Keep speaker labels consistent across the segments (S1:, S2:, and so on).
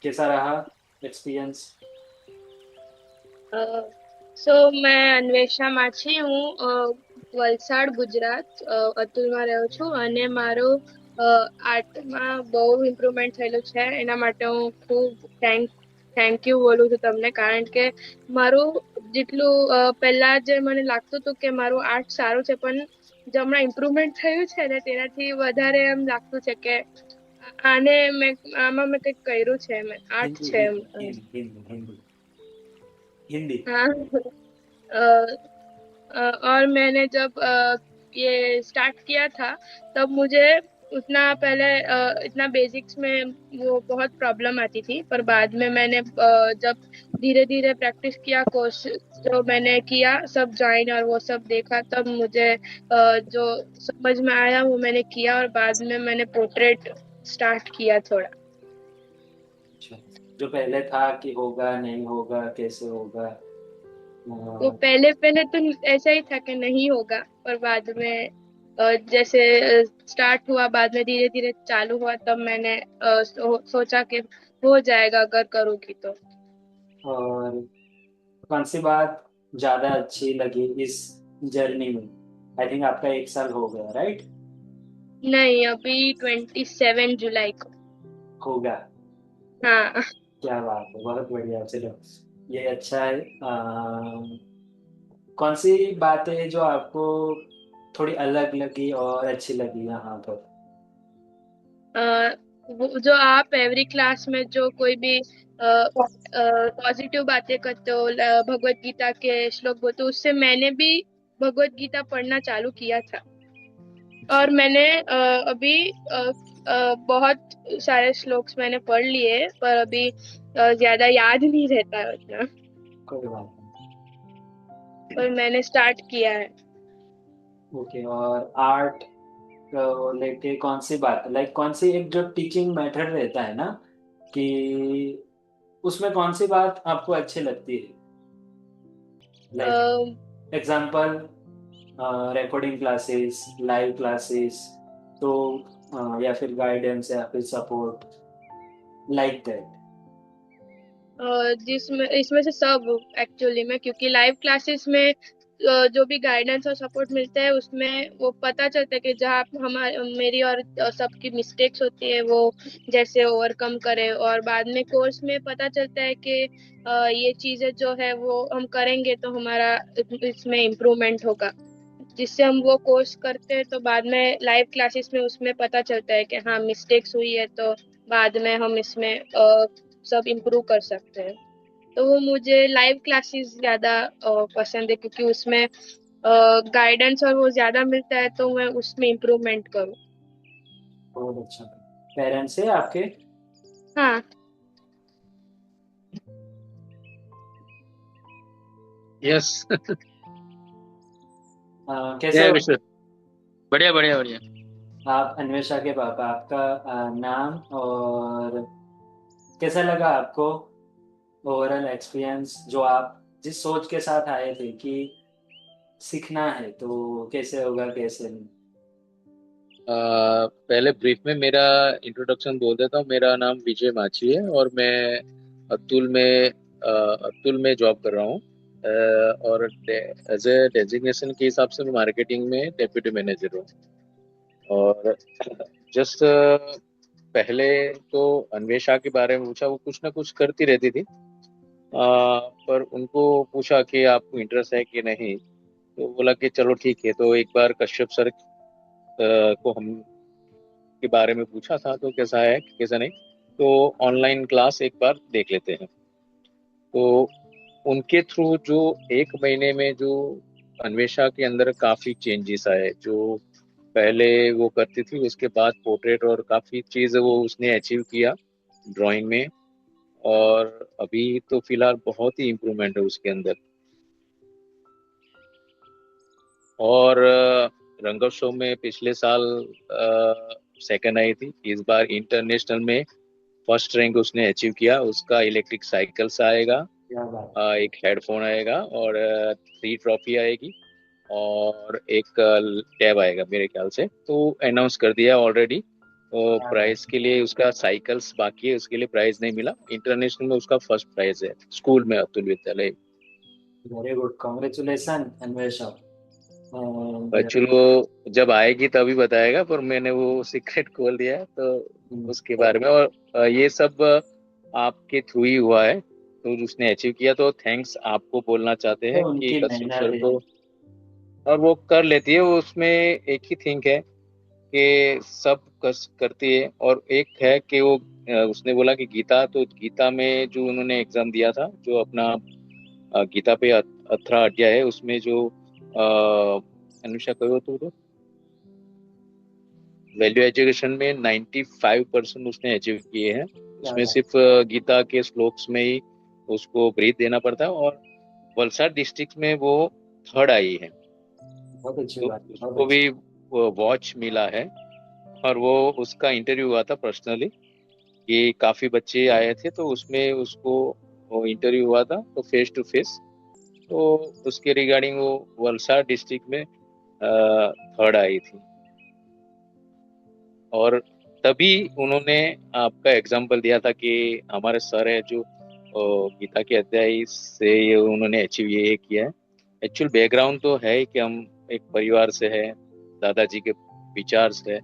S1: कैसा रहा एक्सपीरियंस?
S2: मैं અન્વેષા માછી હું વલસાડ ગુજરાત અતુલમાં રહું છું અને મારો આર્ટમાં બહુ ઇમ્પ્રુવમેન્ટ થયેલું છે એના માટે હું ખૂબ થેન્ક યુ બોલું છું તમને કારણ કે મારું જેટલું પહેલા જે મને લાગતું હતું કે મારું આર્ટ સારું છે પણ જે હમણાં ઇમ્પ્રુવમેન્ટ થયું છે ને તેનાથી વધારે એમ લાગતું છે કે આને મેં આમાં મેં કંઈક કર્યું છે એમ આર્ટ
S1: हिंदी
S2: છે એમ
S1: हिंदी हिंदी हिंदी हिंदी हिंदी।
S2: हाँ अ, और मैंने जब ये स्टार्ट किया था तब मुझे उतना पहले इतना बेसिक्स में वो बहुत प्रॉब्लम आती थी पर बाद में मैंने जब धीरे धीरे प्रैक्टिस किया कोर्स जो मैंने किया सब जॉइन और वो सब देखा तब मुझे जो समझ में आया वो मैंने किया और बाद में मैंने पोर्ट्रेट स्टार्ट किया थोड़ा।
S1: अच्छा, जो पहले था कि होगा नहीं होगा कैसे होगा।
S2: वो
S1: अ,
S2: पहले पहले तो ऐसा ही था कि नहीं होगा पर बाद में जैसे स्टार्ट हुआ बाद में धीरे धीरे चालू हुआ तब मैंने सोचा कि हो जाएगा अगर करूँगी तो।
S1: और कौन सी बात ज्यादा अच्छी लगी इस जर्नी में? आई थिंक आपका 1 साल हो गया, राइट?
S2: नहीं अभी 27 जुलाई को।
S1: होगा।
S2: हाँ।
S1: क्या बात है, बहुत बढ़िया। चलो, ये अच्छा है। कौन सी बात है जो आपको थोड़ी अलग लगी और अच्छी लगी यहाँ पर?
S2: अ, वो जो आप एवरी क्लास में जो कोई भी पॉजिटिव बातें करते हो भगवत गीता के श्लोक बोलते हो उससे मैंने भी भगवत गीता पढ़ना चालू किया था
S1: अच्छा।
S2: और मैंने अभी बहुत सारे श्लोक्स मैंने पढ़ लिए पर अभी ज्यादा याद नहीं रहता है उतना।
S1: कोई बात
S2: पर मैंने स्टार्ट किया है।
S1: नहीं। ओके, और आर्ट को लेके कौन सी बात, लाइक कौन सी एक जो टीचिंग मेथड रहता है ना, कि उसमें कौन सी बात आपको अच्छी लगती है? लाइक
S2: अ,
S1: example, recording classes, live classes, तो या फिर गाइडेंस या फिर सपोर्ट, लाइक दैट।
S2: जिसमें इसमें से सब एक्चुअली में क्योंकि लाइव क्लासेस में जो भी गाइडेंस और सपोर्ट मिलता है उसमें वो पता चलता है कि जहाँ हमारी मेरी और सबकी मिस्टेक्स होती है वो जैसे ओवरकम करे और बाद में कोर्स में पता चलता है कि ये चीजें जो है वो हम करेंगे तो हमारा इसमें इम्प्रूवमेंट होगा जिससे हम वो कोर्स करते हैं तो बाद में लाइव क्लासेस में उसमें पता चलता है कि हाँ मिस्टेक्स हुई है तो बाद में हम इसमें सब इम्प्रूव कर सकते हैं। तो वो मुझे लाइव क्लासेस ज्यादा पसंद है क्योंकि उसमें गाइडेंस और वो ज्यादा मिलता है तो मैं उसमें इम्प्रूवमेंट करूँ।
S1: बहुत अच्छा। पेरेंट्स है आपके?
S2: हाँ।
S3: यस।
S1: कैसे
S3: जय
S1: हो?
S3: विश्व। बढ़िया बढ़िया बढ़िया।
S1: आप अन्वेषा के पापा, आपका नाम, और कैसा लगा आपको ओवरऑल एक्सपीरियंस, जो आप जिस सोच के साथ आए थे कि सीखना है तो कैसे होगा कैसे नहीं?
S3: पहले ब्रीफ में मेरा इंट्रोडक्शन बोल देता हूँ। मेरा नाम विजय माची है और मैं अतुल में जॉब कर रहा हूँ। और एज ए डेजिग्नेशन के हिसाब से मैं मार्केटिंग में डेप्यूटी मैनेजर हूँ। और जस्ट पहले तो अन्वेषा के बारे में पूछा, वो कुछ ना कुछ करती रहती थी। पर उनको पूछा कि आपको इंटरेस्ट है कि नहीं, तो बोला कि चलो ठीक है। तो एक बार कश्यप सर को हम के बारे में पूछा था, तो कैसा है कैसा नहीं, तो ऑनलाइन क्लास एक बार देख लेते हैं। तो उनके थ्रू जो 1 महीने में जो अन्वेषा के अंदर काफी चेंजेस आए। जो पहले वो करती थी उसके बाद पोर्ट्रेट और काफी चीज वो उसने अचीव किया ड्राइंग में। और अभी तो फिलहाल बहुत ही इम्प्रूवमेंट है उसके अंदर। और रंगोत्सव में पिछले साल सेकंड आई थी। इस बार इंटरनेशनल में फर्स्ट रैंक उसने अचीव किया। उसका इलेक्ट्रिक साइकिल्स आएगा,
S1: क्या बात।
S3: एक हेडफोन आएगा और 3 ट्रॉफी आएगी और एक टैब आएगा मेरे ख्याल से। तो अनाउंस कर दिया ऑलरेडी। प्राइज के लिए उसका साइकिल्स बाकी है, उसके लिए प्राइज नहीं मिला। इंटरनेशनल में उसका फर्स्ट प्राइज है स्कूल में, अतुल विद्यालय।
S1: Very good, congratulation Anvesha. And
S3: actually वो जब आएगी तभी बताएगा, पर मैंने वो सीक्रेट खोल दिया है तो उसके बारे में। और ये सब आपके थ्रू ही हुआ है, तो उसने अचीव किया, तो थैंक्स आपको बोलना चाहते
S1: तो
S3: हैं कि
S1: उनकी
S3: कश्यप
S1: मेहनत
S3: सर
S1: है।
S3: को। और वो कर लेती है, वो उसमें एक ही थिंक है कि सब कस करती है। और एक है कि वो उसने बोला कि गीता, तो गीता में जो उन्होंने एग्जाम दिया था, जो अपना गीता पे 18 अध्याय है, उसमें जो अनुषा कहो तो वैल्यू एजुकेशन में 95% उसने अचीव किए हैं।
S1: क्या
S3: उसमें
S1: बात।
S3: सिर्फ गीता के श्लोक्स में ही उसको ब्रीथ देना पड़ता है। और वलसाड डिस्ट्रिक्ट में वो थर्ड आई है,
S1: बहुत अच्छी
S3: तो
S1: बात, बहुत
S3: उसको
S1: अच्छी।
S3: भी वॉच मिला है। और वो उसका इंटरव्यू हुआ था पर्सनली, कि काफी बच्चे आए थे, तो उसमें उसको वो इंटरव्यू हुआ था तो फेस टू फेस। तो उसके रिगार्डिंग वो वलसाड डिस्ट्रिक्ट में थर्ड आई थी। और तभी उन्होंने आपका एग्जाम्पल दिया था कि हमारे सर है जो गीता के अध्याय से ये उन्होंने अचीव ये किया है। एक्चुअल बैकग्राउंड तो है ही कि हम एक परिवार से है, दादाजी के विचार से है,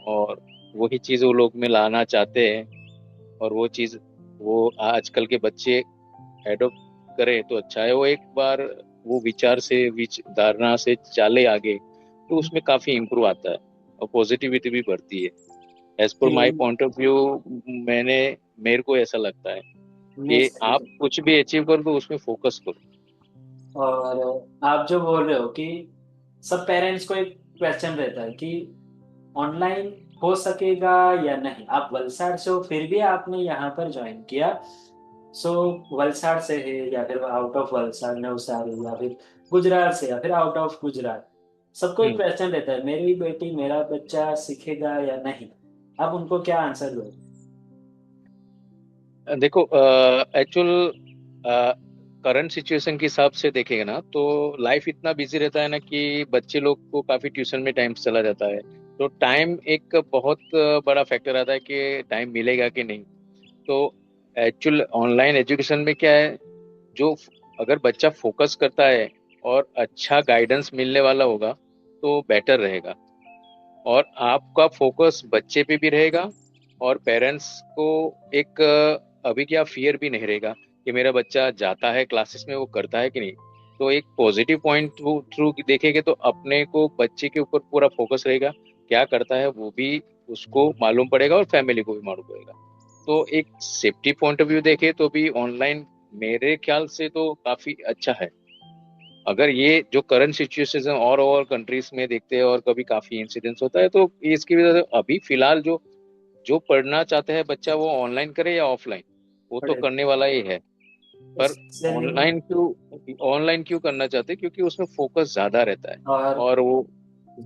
S3: और वही चीज वो लोग में लाना चाहते हैं। और वो चीज वो आजकल के बच्चे एडॉप्ट करें तो अच्छा है। वो एक बार वो विचार से धारणा से चले आगे, तो उसमें काफी इम्प्रूव आता है और पॉजिटिविटी भी बढ़ती है। एज पर माई
S1: कि
S3: पॉइंट ऑफ व्यू, मैंने मेरे को ऐसा लगता है
S1: नहीं
S3: कि
S1: सही
S3: आप
S1: है।
S3: कुछ भी अचीव करो तो उसमें फोकस करो।
S1: और आप जो बोल रहे हो कि सब पेरेंट्स को एक क्वेश्चन रहता है कि ऑनलाइन हो सकेगा या नहीं। आप वलसाड से हो फिर भी आपने यहाँ पर ज्वाइन किया। सो वलसाड से है या फिर आउट ऑफ वलसाड नवसारी या फिर गुजरात से या फिर आउट ऑफ गुजरात, सबको एक
S3: हम्म
S1: क्वेश्चन रहता है, मेरी बेटी मेरा बच्चा सीखेगा या नहीं। आप उनको क्या आंसर दो।
S3: देखो, एक्चुअल करंट सिचुएशन के हिसाब से देखेगा ना, तो लाइफ इतना बिजी रहता है ना कि बच्चे लोग को काफी ट्यूशन में टाइम चला जाता है। तो टाइम एक बहुत बड़ा फैक्टर आता है कि टाइम मिलेगा कि नहीं। तो एक्चुअल ऑनलाइन एजुकेशन में क्या है, जो अगर बच्चा फोकस करता है और अच्छा गाइडेंस मिलने वाला होगा तो बेटर रहेगा। और आपका फोकस बच्चे पे भी रहेगा, और पेरेंट्स को एक अभी क्या फियर भी नहीं रहेगा कि मेरा बच्चा जाता है क्लासेस में, वो करता है कि नहीं। तो एक पॉजिटिव पॉइंट थ्रू देखेंगे तो अपने को बच्चे के ऊपर पूरा फोकस रहेगा, क्या करता है वो भी उसको मालूम पड़ेगा और फैमिली को भी मालूम पड़ेगा। तो एक सेफ्टी पॉइंट ऑफ व्यू देखे तो भी ऑनलाइन मेरे ख्याल से तो काफी अच्छा है। अगर ये जो करंट सिचुएशन और ओवर कंट्रीज में देखते हैं और कभी काफी इंसिडेंट्स होता है, तो इसकी वजह से अभी फिलहाल जो जो पढ़ना चाहता है बच्चा, वो ऑनलाइन करे या ऑफलाइन, वो तो
S1: पढ़े
S3: करने वाला ही है। पर
S1: स्पेशली।
S3: ऑनलाइन क्यों करना चाहते हैं, क्योंकि उसमें फोकस ज्यादा रहता है
S1: और
S3: और वो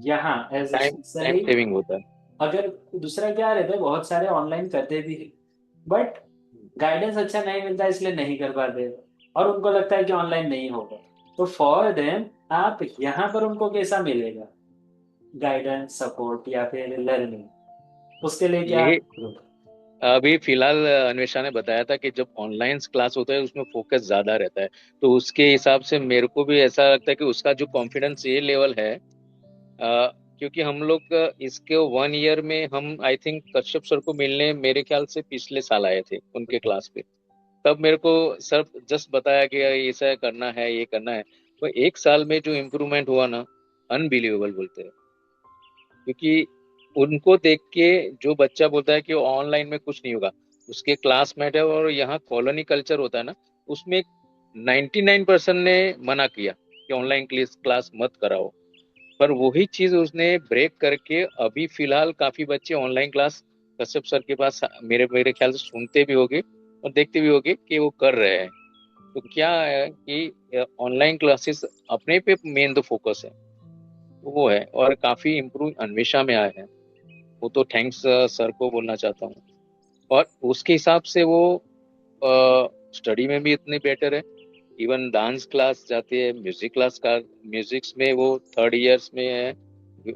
S1: यहाँ as
S3: time time
S1: specially
S3: saving होता है।
S1: अगर दूसरा क्या रहता है, बहुत सारे ऑनलाइन करते भी है बट गाइडेंस अच्छा नहीं मिलता इसलिए नहीं कर पाते, और उनको लगता है कि ऑनलाइन नहीं होगा। तो फॉर देम आप यहाँ पर उनको कैसा मिलेगा गाइडेंस सपोर्ट या फिर लर्निंग, उसके लिए क्या
S3: ये
S1: करोगे?
S3: अभी फिलहाल अन्वेषा ने बताया था कि जब ऑनलाइन क्लास होता है उसमें फोकस ज्यादा रहता है। तो उसके हिसाब से मेरे को भी ऐसा लगता है कि उसका जो कॉन्फिडेंस ये लेवल है, क्योंकि हम लोग इसके 1 ईयर में हम आई थिंक कश्यप सर को मिलने मेरे ख्याल से पिछले साल आए थे उनके क्लास पे। तब मेरे को सर जस्ट बताया कि ऐसा करना है, ये करना है। तो 1 साल में जो इम्प्रूवमेंट हुआ ना, अनबिलीवेबल बोलते हैं। क्योंकि उनको देख के जो बच्चा बोलता है कि ऑनलाइन में कुछ नहीं होगा, उसके क्लासमेट है और यहाँ कॉलोनी कल्चर होता है ना, उसमें 99% ने मना किया कि ऑनलाइन क्लास क्लास मत कराओ। पर वही चीज उसने ब्रेक करके अभी फिलहाल काफी बच्चे ऑनलाइन क्लास कश्यप सर के पास मेरे मेरे ख्याल से सुनते भी होंगे और देखते भी होंगे कि वो कर रहे हैं। तो क्या है कि ऑनलाइन क्लासेस अपने पे मेन तो फोकस है, तो वो है। और काफी इम्प्रूव अन्वेषा में आए हैं, वो तो थैंक्स सर को बोलना चाहता हूँ। और उसके हिसाब से वो स्टडी में भी इतने बेटर है। इवन डांस क्लास जाती है, म्यूजिक क्लास का म्यूजिक्स में वो थर्ड ईयर्स में है,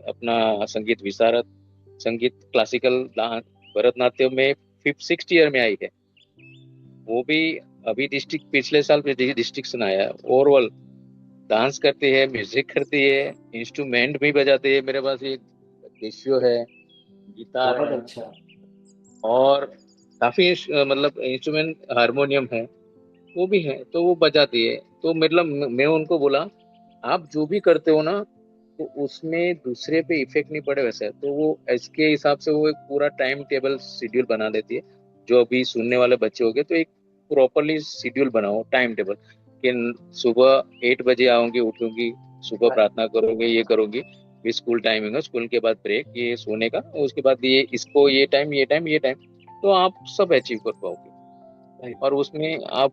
S3: अपना संगीत विशारद। संगीत क्लासिकल डांस भरतनाट्यम में 5th 6th ईयर में आई है। वो भी अभी डिस्ट्रिक्ट पिछले साल डिस्ट्रिक्ट आया है। ओवरऑल डांस करती है, म्यूजिक करती है, इंस्ट्रूमेंट भी बजाती है। मेरे पास एक कैसियो है, गिटार
S1: बहुत
S3: है,
S1: अच्छा।
S3: और काफी मतलब इंस्ट्रूमेंट, हारमोनियम है, वो भी है, तो वो बजाती है। तो मतलब मैं उनको बोला आप जो भी करते हो ना, तो उसमें दूसरे पे इफेक्ट नहीं पड़े वैसे। तो वो इसके हिसाब से वो एक पूरा टाइम टेबल शेड्यूल बना देती है। जो अभी सुनने वाले बच्चे हो गए, तो एक प्रॉपरली शेड्यूल बनाओ, टाइम टेबल कि सुबह 8 बजे आऊंगी, उठूंगी, सुबह प्रार्थना करोगे, ये करोगी, फिर स्कूल टाइमिंग है, स्कूल के बाद ब्रेक, ये सोने का, और उसके बाद ये इसको ये टाइम ये टाइम ये टाइम, तो आप सब अचीव कर पाओगे और उसमें आप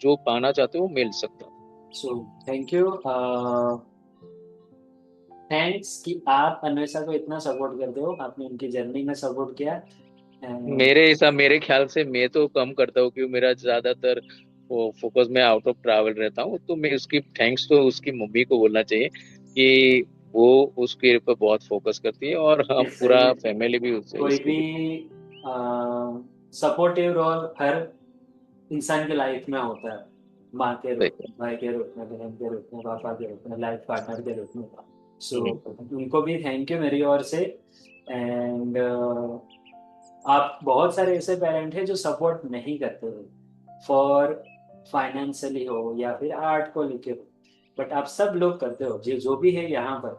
S3: जो पाना चाहते हो वो मिल सकता है।
S1: सो थैंक यू, थैंक्स कि आप अन्वेषा को इतना सपोर्ट करते हो, आपने उनकी जर्नी में सपोर्ट किया। And
S3: मेरे ख्याल से मैं तो कम करता हूँ, क्योंकि मेरा ज्यादातर वो फोकस में आउट ऑफ ट्रैवल रहता हूँ। तो मैं उसकी थैंक्स तो उसकी मम्मी को बोलना चाहिए कि वो उसके ऊपर बहुत फोकस करती है, और हम
S1: ये सही
S3: पूरा
S1: है।
S3: फैमिली भी उससे
S1: कोई
S3: उसके
S1: भी
S3: लिए।
S1: सपोर्टिव रोल हर इंसान की लाइफ में होता है, माँ के
S3: सही
S1: रूप
S3: है।
S1: में, भाई के रूप में, बहन के रूप में, पापा के रूप में, लाइफ पार्टनर के रूप में। सो
S3: हम्म,
S1: उनको भी थैंक यू मेरी ओर से। एंड आप बहुत सारे ऐसे पेरेंट हैं जो सपोर्ट नहीं करते हो, फॉर फाइनेंशियली हो या फिर आर्ट को लेके हो, बट आप सब लोग करते हो, जो भी है यहाँ पर।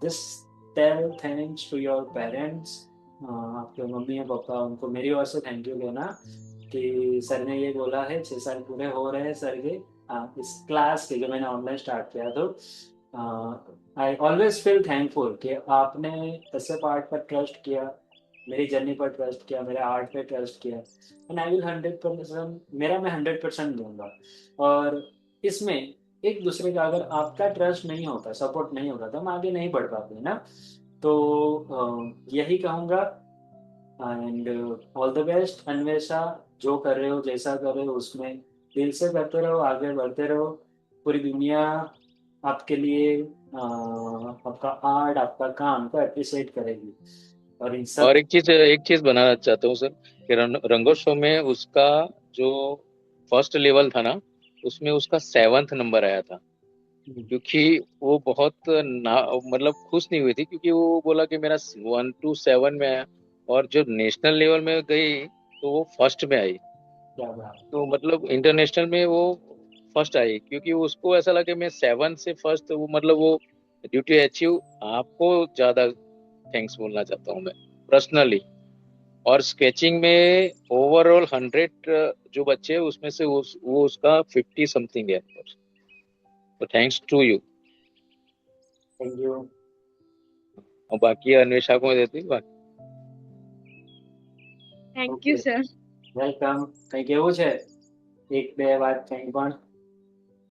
S1: Just tell thanks to your parents, आपके मम्मी और पापा, उनको मेरी ओर से थैंक यू कहना कि सर ने ये बोला है, 6 साल पूरे हो रहे हैं सर के, इस क्लास के जो मैंने ऑनलाइन स्टार्ट किया। तो आई ऑलवेज फील थैंकफुल कि आपने ऐसे पार्ट पर ट्रस्ट किया, मेरी जर्नी पर ट्रस्ट किया, मेरे आर्ट पे ट्रस्ट किया। एंड आई विल 100%, मेरा मैं 100% दूंगा। और इसमें एक दूसरे का, अगर आपका ट्रस्ट नहीं होता, सपोर्ट नहीं होता, तो हम आगे नहीं बढ़ पाते ना। तो यही कहूँगा। And all the best Anvesha, जो कर रहे हो, जैसा कर रहे हो, उसमें दिल से करते रहो, आगे बढ़ते रहो। पूरी दुनिया आपके लिए आपका आर्ट, आपका काम को अप्रिशिएट करेगी। और इन
S3: और
S1: सब
S3: एक चीज बनाना चाहता हूँ सर, कि रंगोत्सव में उसका जो फर्स्ट लेवल था ना, उसमें उसका 7th नंबर आया था। क्योंकि वो बहुत ना मतलब खुश नहीं हुई थी, क्योंकि वो बोला कि मेरा 1 to 7 में आया, और जो नेशनल लेवल में गई तो वो फर्स्ट में आई।
S1: क्या बात।
S3: तो मतलब इंटरनेशनल में वो फर्स्ट आई, क्योंकि उसको ऐसा लगा कि मैं 7 से फर्स्ट, वो मतलब वो ड्यू टू अचीव, आपको ज्यादा थैंक्स बोलना चाहता हूँ मैं पर्सनली। और स्केचिंग में ओवरऑल 100 जो बच्चे हैं उसमें से वो उसका 50 समथिंग है। तो thanks to you.
S1: Thank you.
S3: और बाकी अन्वेषा को देती हूँ बाकी।
S2: Thank you
S1: okay,
S2: sir.
S1: Welcome. કંઈક એવું છે એક બે વાત કંઈ પણ?